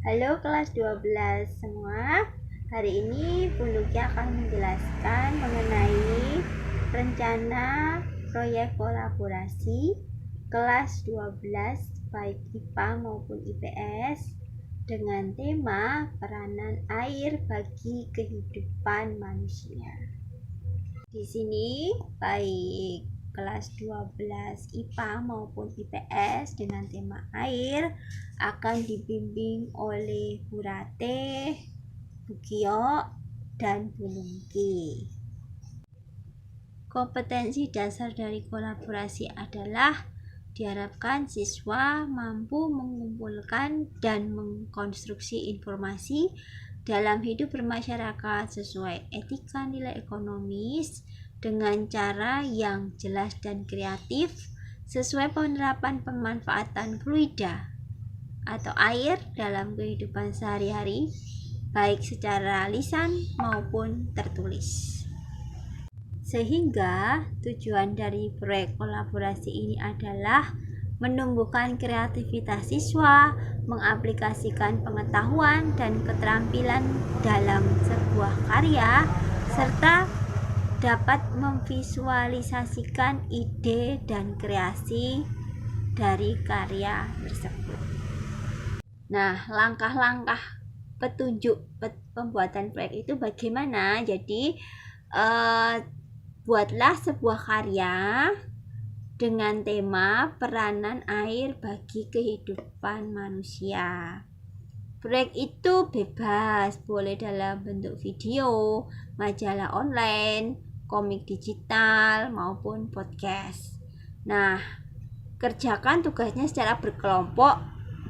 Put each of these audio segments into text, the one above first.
Halo kelas 12 semua. Hari ini Bu Luki akan menjelaskan mengenai rencana proyek kolaborasi kelas 12 baik IPA maupun IPS dengan tema peranan air bagi kehidupan manusia. Di sini baik kelas 12 IPA maupun IPS dengan tema air akan dibimbing oleh Bu Ratih, Bu Gio, dan Bu Lungki. Kompetensi dasar dari kolaborasi adalah diharapkan siswa mampu mengumpulkan dan mengkonstruksi informasi dalam hidup bermasyarakat sesuai etika nilai ekonomis dengan cara yang jelas dan kreatif sesuai penerapan pemanfaatan fluida atau air dalam kehidupan sehari-hari baik secara lisan maupun tertulis. Sehingga tujuan dari proyek kolaborasi ini adalah menumbuhkan kreativitas siswa, mengaplikasikan pengetahuan dan keterampilan dalam sebuah karya, serta dapat memvisualisasikan ide dan kreasi dari karya tersebut. Nah, langkah-langkah petunjuk pembuatan proyek itu bagaimana? Jadi, buatlah sebuah karya dengan tema peranan air bagi kehidupan manusia. Proyek itu bebas, boleh dalam bentuk video, majalah online, komik digital, maupun podcast. Nah, kerjakan tugasnya secara berkelompok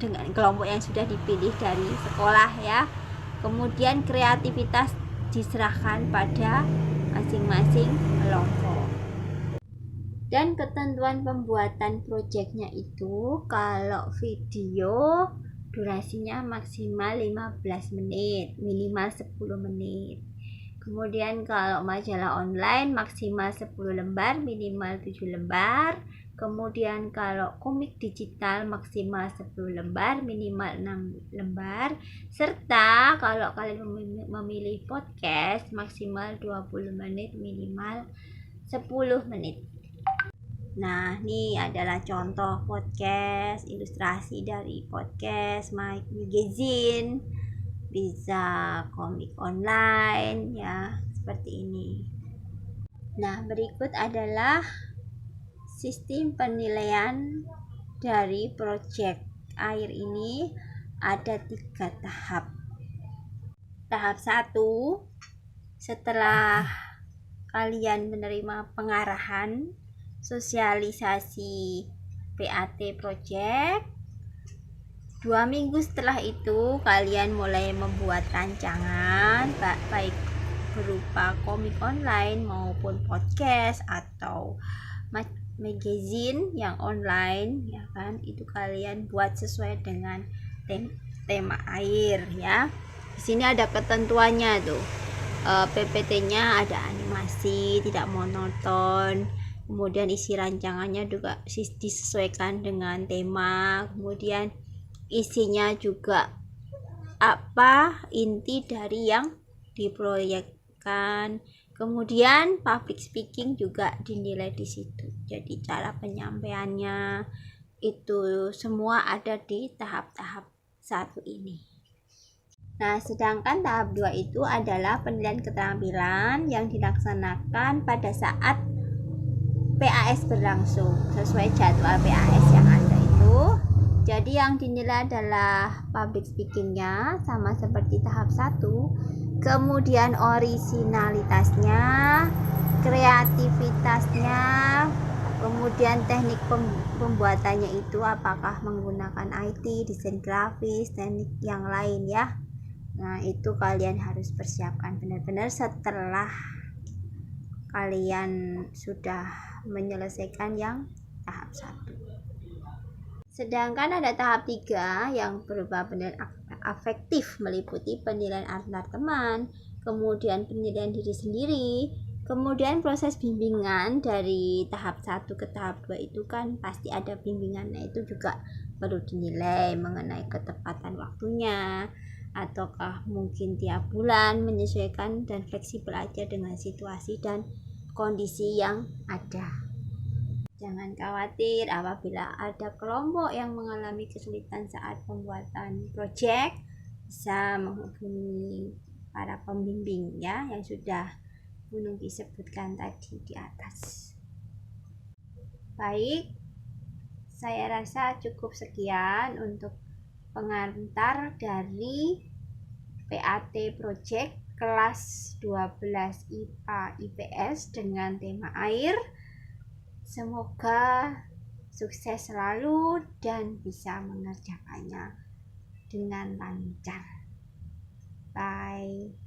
dengan kelompok yang sudah dipilih dari sekolah ya. Kemudian kreativitas diserahkan pada masing-masing kelompok. Dan ketentuan pembuatan proyeknya itu kalau video durasinya maksimal 15 menit, minimal 10 menit. Kemudian kalau majalah online maksimal 10 lembar, minimal 7 lembar. Kemudian kalau komik digital maksimal 10 lembar, minimal 6 lembar. Serta kalau kalian memilih podcast maksimal 20 menit, minimal 10 menit. Nah, ini adalah contoh podcast, ilustrasi dari podcast magazine, bisa komik online ya, seperti ini. Nah, berikut adalah sistem penilaian dari proyek air ini. Ada 3 tahap. Tahap 1, setelah kalian menerima pengarahan sosialisasi PAT project, 2 minggu setelah itu kalian mulai membuat rancangan baik berupa komik online maupun podcast atau magazine yang online ya kan, itu kalian buat sesuai dengan tema air ya. Di sini ada ketentuannya tuh. PPT-nya ada animasi, tidak monoton. Kemudian isi rancangannya juga disesuaikan dengan tema. Kemudian isinya juga apa inti dari yang diproyekkan. Kemudian public speaking juga dinilai di situ. Jadi cara penyampaiannya itu semua ada di tahap-tahap 1 ini. Nah, sedangkan tahap 2 itu adalah penilaian keterampilan yang dilaksanakan pada saat PAS berlangsung sesuai jadwal PAS yang ada itu. Jadi yang dinilai adalah public speakingnya sama seperti tahap 1, kemudian originalitasnya, kreativitasnya, kemudian teknik pembuatannya itu apakah menggunakan IT, desain grafis, teknik yang lain ya. Nah, itu kalian harus persiapkan benar-benar setelah kalian sudah menyelesaikan yang tahap 1. Sedangkan ada tahap 3 yang berupa penilaian afektif, meliputi penilaian antar teman, kemudian penilaian diri sendiri, kemudian proses bimbingan dari tahap 1 ke tahap 2 itu kan pasti ada bimbingannya, itu juga perlu dinilai mengenai ketepatan waktu. waktunya, ataukah mungkin tiap bulan, menyesuaikan dan fleksibel aja dengan situasi dan kondisi yang ada. Jangan khawatir apabila ada kelompok yang mengalami kesulitan saat pembuatan proyek, bisa menghubungi para pembimbing ya yang sudah Gunung disebutkan tadi di atas. Baik, saya rasa cukup sekian untuk pengantar dari PAT Project kelas 12 IPA IPS dengan tema air. Semoga sukses selalu dan bisa mengerjakannya dengan lancar. Bye.